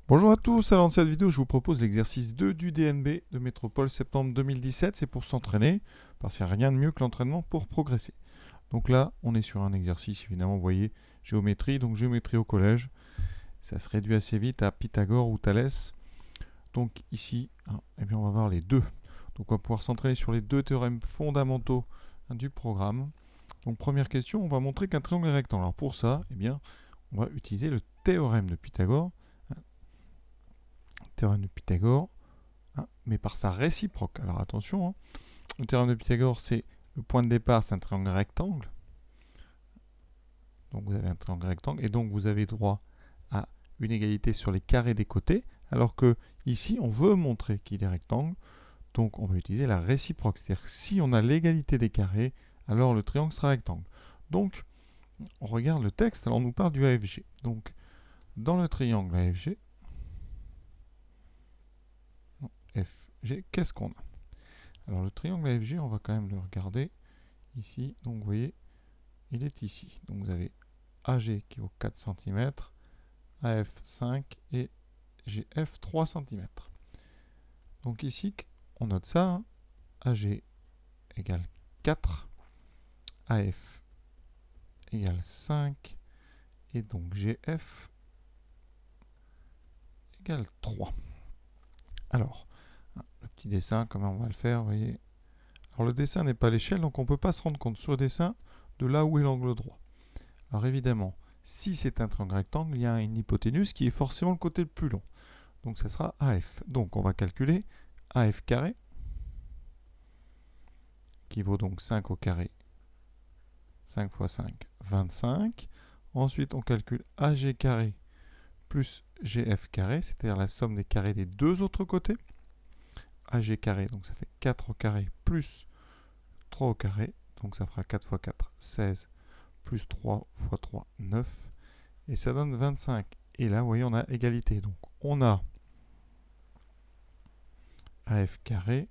Bonjour à tous, alors dans cette vidéo je vous propose l'exercice 2 du DNB de Métropole septembre 2017, c'est pour s'entraîner, parce qu'il n'y a rien de mieux que l'entraînement pour progresser. Donc là on est sur un exercice évidemment, vous voyez, géométrie, donc géométrie au collège, ça se réduit assez vite à Pythagore ou Thalès. Donc ici, eh bien on va voir les deux. Donc on va pouvoir s'entraîner sur les deux théorèmes fondamentaux du programme. Donc première question, on va montrer qu'un triangle est rectangle. Alors pour ça, eh bien, on va utiliser le théorème de Pythagore. Théorème de Pythagore, mais par sa réciproque. Alors attention, le théorème de Pythagore, c'est le point de départ, c'est un triangle rectangle. Donc vous avez un triangle rectangle, et donc vous avez droit à une égalité sur les carrés des côtés, alors que ici, on veut montrer qu'il est rectangle, donc on va utiliser la réciproque. C'est-à-dire que si on a l'égalité des carrés, alors le triangle sera rectangle. Donc, on regarde le texte, alors on nous parle du AFG. Donc, dans le triangle AFG, qu'est-ce qu'on a? Alors le triangle AFG, on va quand même le regarder ici. Donc vous voyez, il est ici. Donc vous avez AG qui vaut 4 cm, AF 5 et GF 3 cm. Donc ici, on note ça, AG égale 4, AF égale 5 et donc GF égale 3. Alors, le petit dessin, comment on va le faire, vous voyez. Alors le dessin n'est pas à l'échelle, donc on ne peut pas se rendre compte sur le dessin de là où est l'angle droit. Alors évidemment, si c'est un triangle rectangle, il y a une hypoténuse qui est forcément le côté le plus long. Donc ça sera AF. Donc on va calculer AF carré, qui vaut donc 5 au carré. 5 fois 5, 25. Ensuite, on calcule AG carré plus GF carré, c'est-à-dire la somme des carrés des deux autres côtés. AG carré, donc ça fait 4 au carré plus 3 au carré. Donc ça fera 4 fois 4, 16, plus 3 fois 3, 9. Et ça donne 25. Et là, vous voyez, on a égalité. Donc on a AF carré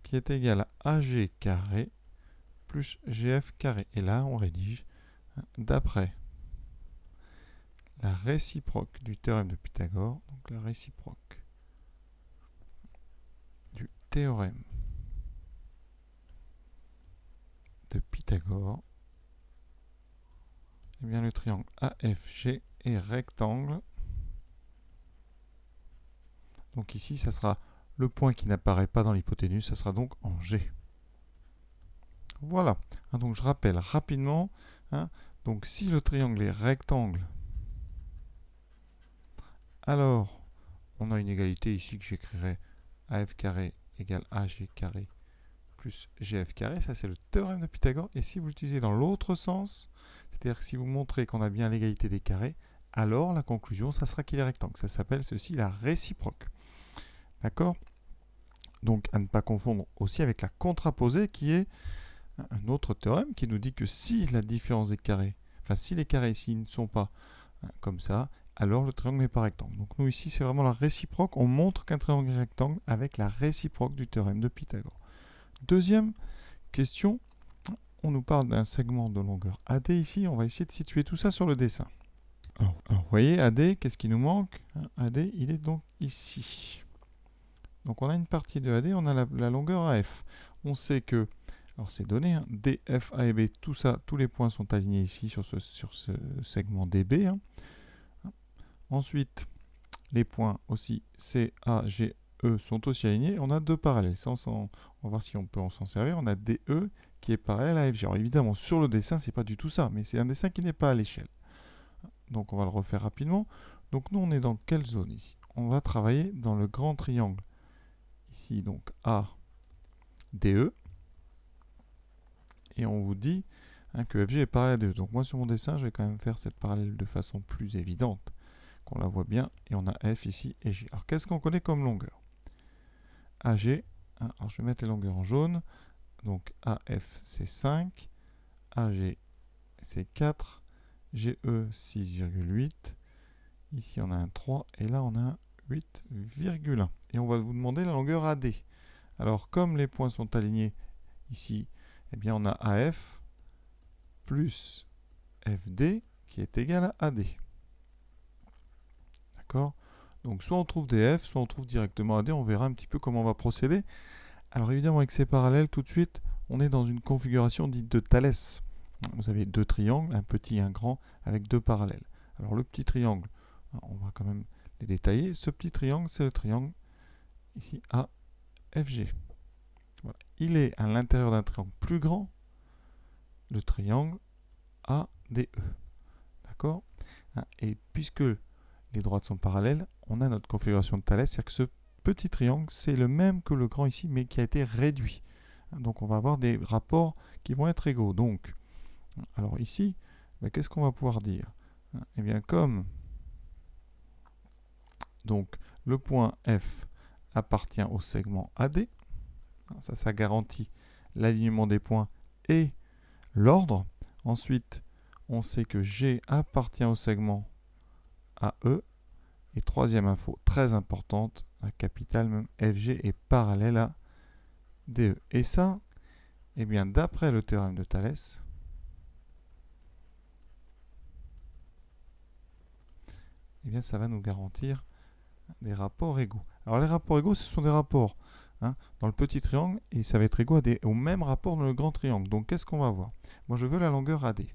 qui est égal à AG carré plus GF carré. Et là, on rédige d'après la réciproque du théorème de Pythagore, donc la réciproque du théorème de Pythagore, eh bien le triangle AFG est rectangle. Donc ici, ça sera le point qui n'apparaît pas dans l'hypoténuse, ça sera donc en G. Voilà. Donc je rappelle rapidement. Donc si le triangle est rectangle, alors on a une égalité ici que j'écrirai AF carré égale AG carré plus GF carré. Ça c'est le théorème de Pythagore. Et si vous l'utilisez dans l'autre sens, c'est-à-dire que si vous montrez qu'on a bien l'égalité des carrés, alors la conclusion, ça sera qu'il est rectangle. Ça s'appelle ceci la réciproque. D'accord? Donc à ne pas confondre aussi avec la contraposée qui est un autre théorème qui nous dit que si la différence des carrés, enfin si les carrés ici ne sont pas comme ça, alors le triangle n'est pas rectangle. Donc nous ici c'est vraiment la réciproque, on montre qu'un triangle est rectangle avec la réciproque du théorème de Pythagore. Deuxième question, on nous parle d'un segment de longueur AD ici, on va essayer de situer tout ça sur le dessin. Alors vous voyez AD, qu'est-ce qui nous manque? AD il est donc ici. Donc on a une partie de AD, on a la longueur AF. On sait que, alors c'est donné, D, F, A et B, tout ça, tous les points sont alignés ici sur ce segment DB. Ensuite, les points aussi C, A, G, E sont aussi alignés. On a deux parallèles. Ça, on va voir si on peut s'en servir. On a DE qui est parallèle à FG. Alors évidemment, sur le dessin, c'est pas du tout ça, mais c'est un dessin qui n'est pas à l'échelle. Donc on va le refaire rapidement. Donc nous, on est dans quelle zone ici? On va travailler dans le grand triangle. Ici, donc A, DE. Et on vous dit que FG est parallèle à DE. Donc moi, sur mon dessin, je vais quand même faire cette parallèle de façon plus évidente, qu'on la voit bien. Et on a F ici et G. Alors qu'est-ce qu'on connaît comme longueur? AG, alors je vais mettre les longueurs en jaune. Donc AF c'est 5, AG c'est 4, GE 6,8. Ici on a un 3 et là on a un 8,1. Et on va vous demander la longueur AD. Alors comme les points sont alignés ici, eh bien on a AF plus FD qui est égal à AD. D'accord? Donc soit on trouve DF, soit on trouve directement AD, on verra un petit peu comment on va procéder. Alors évidemment avec ces parallèles, tout de suite, on est dans une configuration dite de Thalès. Vous avez deux triangles, un petit et un grand, avec deux parallèles. Alors le petit triangle, on va quand même les détailler. Ce petit triangle, c'est le triangle ici AFG. Voilà. Il est à l'intérieur d'un triangle plus grand, le triangle ADE. D'accord? Et puisque les droites sont parallèles, on a notre configuration de Thalès, c'est-à-dire que ce petit triangle, c'est le même que le grand ici, mais qui a été réduit. Donc on va avoir des rapports qui vont être égaux. Donc, alors ici, qu'est-ce qu'on va pouvoir dire? Eh bien, comme donc, le point F appartient au segment AD, ça garantit l'alignement des points et l'ordre. Ensuite, on sait que G appartient au segment AE. Et troisième info, très importante, la capitale même, FG est parallèle à DE. Et ça, eh bien, d'après le théorème de Thalès, eh bien, ça va nous garantir des rapports égaux. Alors les rapports égaux, ce sont des rapports dans le petit triangle, et ça va être égaux au même rapport dans le grand triangle. Donc qu'est-ce qu'on va voir? Moi je veux la longueur AD.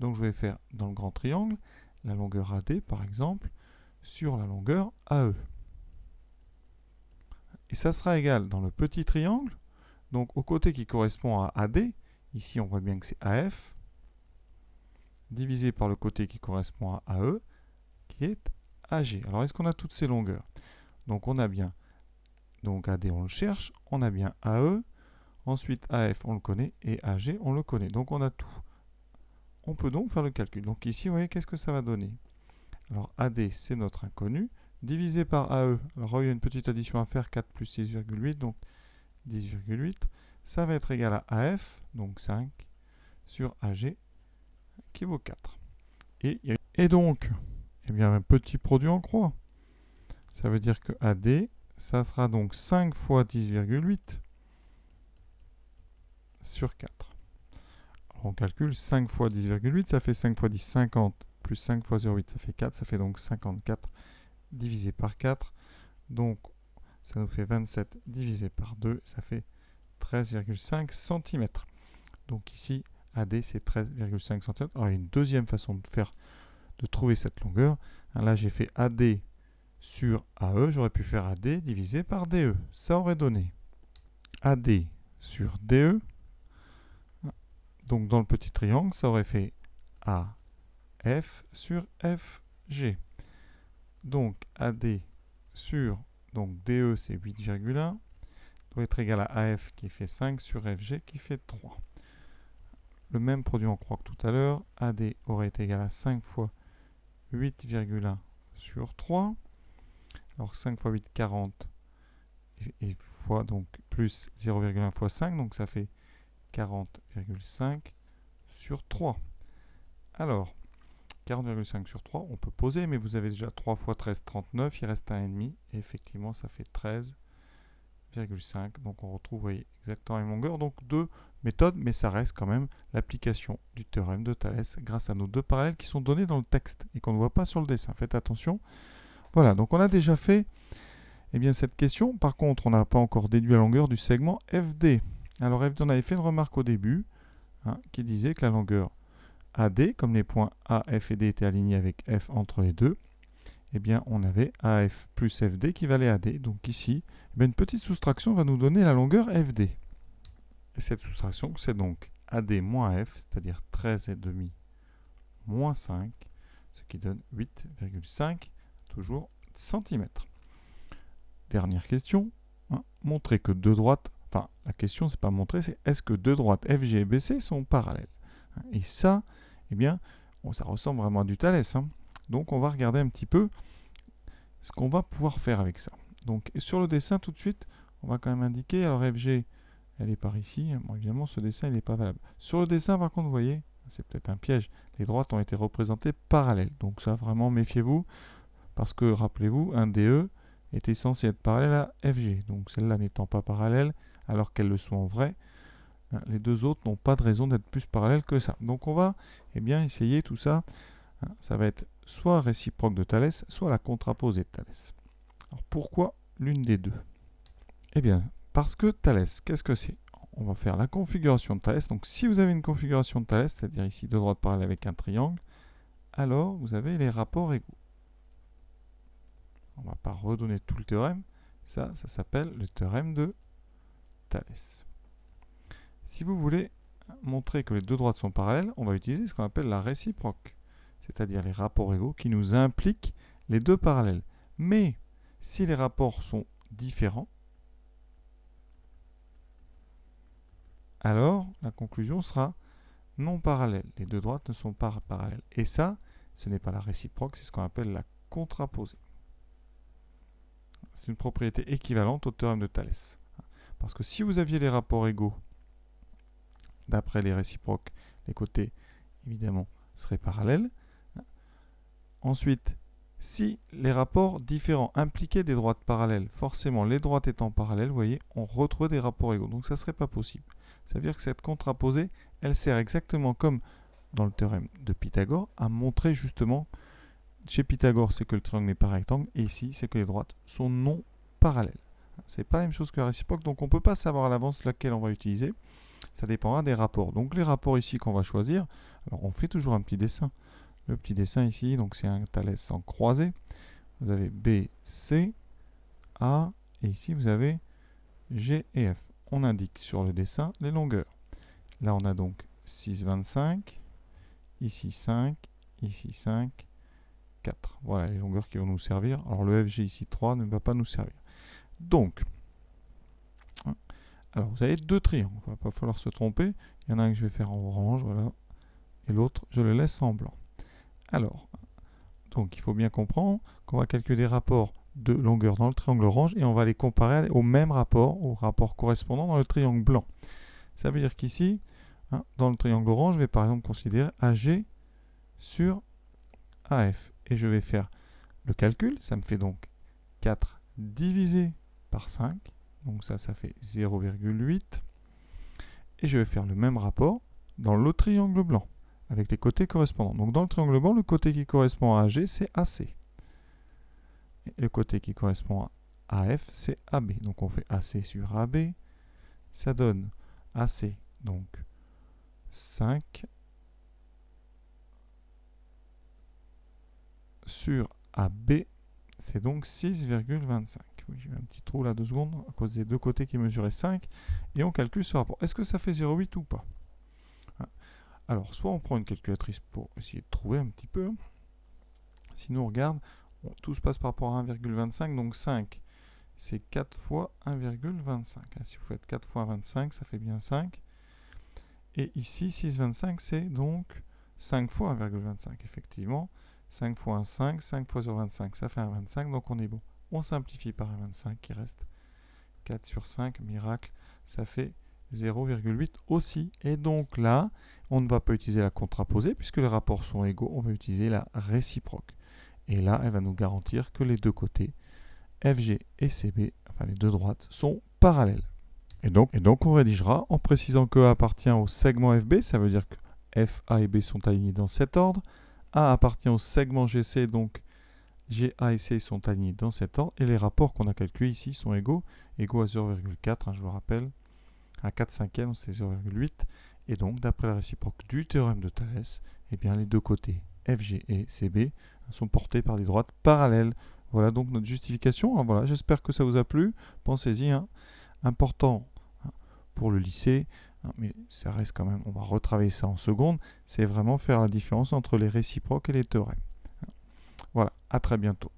Donc je vais faire dans le grand triangle, la longueur AD par exemple, sur la longueur AE. Et ça sera égal dans le petit triangle, donc au côté qui correspond à AD, ici on voit bien que c'est AF, divisé par le côté qui correspond à AE, qui est AG. Alors est-ce qu'on a toutes ces longueurs? Donc on a bien, donc AD on le cherche, on a bien AE, ensuite AF on le connaît, et AG on le connaît. Donc on a tout. On peut donc faire le calcul. Donc ici, vous voyez, qu'est-ce que ça va donner? Alors AD c'est notre inconnu, divisé par AE. Alors il y a une petite addition à faire, 4 plus 6,8, donc 10,8. Ça va être égal à AF, donc 5, sur AG, qui vaut 4. Et donc, eh bien, un petit produit en croix. Ça veut dire que AD, ça sera donc 5 fois 10,8 sur 4. Alors on calcule 5 fois 10,8, ça fait 5 fois 10, 50, plus 5 fois 0,8, ça fait 4, ça fait donc 54 divisé par 4. Donc ça nous fait 27 divisé par 2, ça fait 13,5 cm. Donc ici, AD c'est 13,5 cm. Alors il y a une deuxième façon de trouver cette longueur. Là j'ai fait AD sur AE, j'aurais pu faire AD divisé par DE. Ça aurait donné AD sur DE. Donc dans le petit triangle, ça aurait fait AF sur FG. Donc AD sur DE c'est 8,1 doit être égal à AF qui fait 5 sur FG qui fait 3. Le même produit en croix que tout à l'heure, AD aurait été égal à 5 fois 8,1 sur 3. Alors 5 fois 8, 40, et fois donc plus 0,1 fois 5, donc ça fait 40,5 sur 3. Alors, 40,5 sur 3, on peut poser, mais vous avez déjà 3 fois 13, 39, il reste 1,5, et effectivement ça fait 13,5. Donc on retrouve, vous voyez, exactement la même longueur. Donc deux méthodes, mais ça reste quand même l'application du théorème de Thalès grâce à nos deux parallèles qui sont donnés dans le texte et qu'on ne voit pas sur le dessin. Faites attention. Voilà, donc on a déjà fait cette question. Par contre, on n'a pas encore déduit la longueur du segment FD. Alors FD, on avait fait une remarque au début qui disait que la longueur AD, comme les points A, F et D étaient alignés avec F entre les deux, on avait AF plus FD qui valait AD. Donc ici, une petite soustraction va nous donner la longueur FD. Et cette soustraction, c'est donc AD moins F, c'est-à-dire 13,5 moins 5, ce qui donne 8,5, toujours centimètres. Dernière question, montrer que deux droites, enfin la question c'est pas montrer, c'est est-ce que deux droites FG et BC sont parallèles? Et ça, ça ressemble vraiment à du Thalès. Donc on va regarder un petit peu ce qu'on va pouvoir faire avec ça. Donc sur le dessin tout de suite, on va quand même indiquer, alors FG, elle est par ici, bon, évidemment ce dessin il n'est pas valable. Sur le dessin par contre, vous voyez, c'est peut-être un piège, les droites ont été représentées parallèles. Donc ça vraiment méfiez-vous, parce que rappelez-vous, un DE était censé être parallèle à FG. Donc celle-là n'étant pas parallèle, alors qu'elles le sont en vrai, les deux autres n'ont pas de raison d'être plus parallèles que ça. Donc on va essayer tout ça. Ça va être soit réciproque de Thalès, soit la contraposée de Thalès. Alors, pourquoi l'une des deux? Eh bien, parce que Thalès, qu'est-ce que c'est? On va faire la configuration de Thalès. Donc, si vous avez une configuration de Thalès, c'est-à-dire ici deux droites parallèles avec un triangle, alors vous avez les rapports égaux. On ne va pas redonner tout le théorème. Ça s'appelle le théorème de Thalès. Si vous voulez montrer que les deux droites sont parallèles, on va utiliser ce qu'on appelle la réciproque, c'est-à-dire les rapports égaux qui nous impliquent les deux parallèles. Mais si les rapports sont différents, alors la conclusion sera non parallèle. Les deux droites ne sont pas parallèles. Et ça, ce n'est pas la réciproque, c'est ce qu'on appelle la contraposée. C'est une propriété équivalente au théorème de Thalès. Parce que si vous aviez les rapports égaux, d'après les réciproques, les côtés, évidemment, seraient parallèles. Ensuite, si les rapports différents impliquaient des droites parallèles, forcément, les droites étant parallèles, vous voyez, on retrouve des rapports égaux. Donc ça ne serait pas possible. Ça veut dire que cette contraposée, elle sert exactement comme dans le théorème de Pythagore, à montrer justement, chez Pythagore, c'est que le triangle n'est pas rectangle, et ici, c'est que les droites sont non parallèles. C'est pas la même chose que la réciproque, donc on ne peut pas savoir à l'avance laquelle on va utiliser. Ça dépendra des rapports. Donc les rapports ici qu'on va choisir, alors on fait toujours un petit dessin. Le petit dessin ici, donc c'est un Thalès en croisée. Vous avez B, C, A, et ici vous avez G et F. On indique sur le dessin les longueurs. Là on a donc 6, 25, ici 5, ici 5, 4. Voilà les longueurs qui vont nous servir. Alors le FG ici 3 ne va pas nous servir. Donc, alors vous avez deux triangles, il ne va pas falloir se tromper. Il y en a un que je vais faire en orange, voilà, et l'autre je le laisse en blanc. Alors, donc il faut bien comprendre qu'on va calculer des rapports de longueur dans le triangle orange et on va les comparer au même rapport, au rapport correspondant dans le triangle blanc. Ça veut dire qu'ici, dans le triangle orange, je vais par exemple considérer AG sur AF. Et je vais faire le calcul, ça me fait donc 4 divisé par 5. Donc ça fait 0,8. Et je vais faire le même rapport dans le triangle blanc, avec les côtés correspondants. Donc dans le triangle blanc, le côté qui correspond à AG, c'est AC. Et le côté qui correspond à AF, c'est AB. Donc on fait AC sur AB. Ça donne AC, donc 5 sur AB, c'est donc 6,25. Oui, j'ai eu un petit trou là 2 secondes à cause des deux côtés qui mesuraient 5. Et on calcule ce rapport. Est-ce que ça fait 0,8 ou pas? Alors, soit on prend une calculatrice pour essayer de trouver un petit peu. Sinon, on regarde, tout se passe par rapport à 1,25. Donc 5, c'est 4 fois 1,25. Si vous faites 4 fois 25, ça fait bien 5. Et ici, 6,25, c'est donc 5 fois 1,25. Effectivement, 5 fois 1, 5. 5 fois 0,25, ça fait 1,25. Donc on est bon. On simplifie par 1,25 qui reste 4 sur 5. Miracle, ça fait 0,8 aussi. Et donc là, on ne va pas utiliser la contraposée puisque les rapports sont égaux. On va utiliser la réciproque. Et là, elle va nous garantir que les deux côtés, FG et CB, enfin les deux droites, sont parallèles. Et donc on rédigera en précisant que A appartient au segment FB, ça veut dire que F, A et B sont alignés dans cet ordre. A appartient au segment GC, donc G, A et C sont alignés dans cet ordre. Et les rapports qu'on a calculés ici sont égaux à 0,4, je vous rappelle. À 4 cinquièmes, c'est 0,8. Et donc, d'après la réciproque du théorème de Thalès, eh bien, les deux côtés FG et CB sont portés par des droites parallèles. Voilà donc notre justification. Alors, voilà, j'espère que ça vous a plu. Pensez-y, important pour le lycée, mais ça reste quand même, on va retravailler ça en seconde, c'est vraiment faire la différence entre les réciproques et les théorèmes. Voilà, à très bientôt.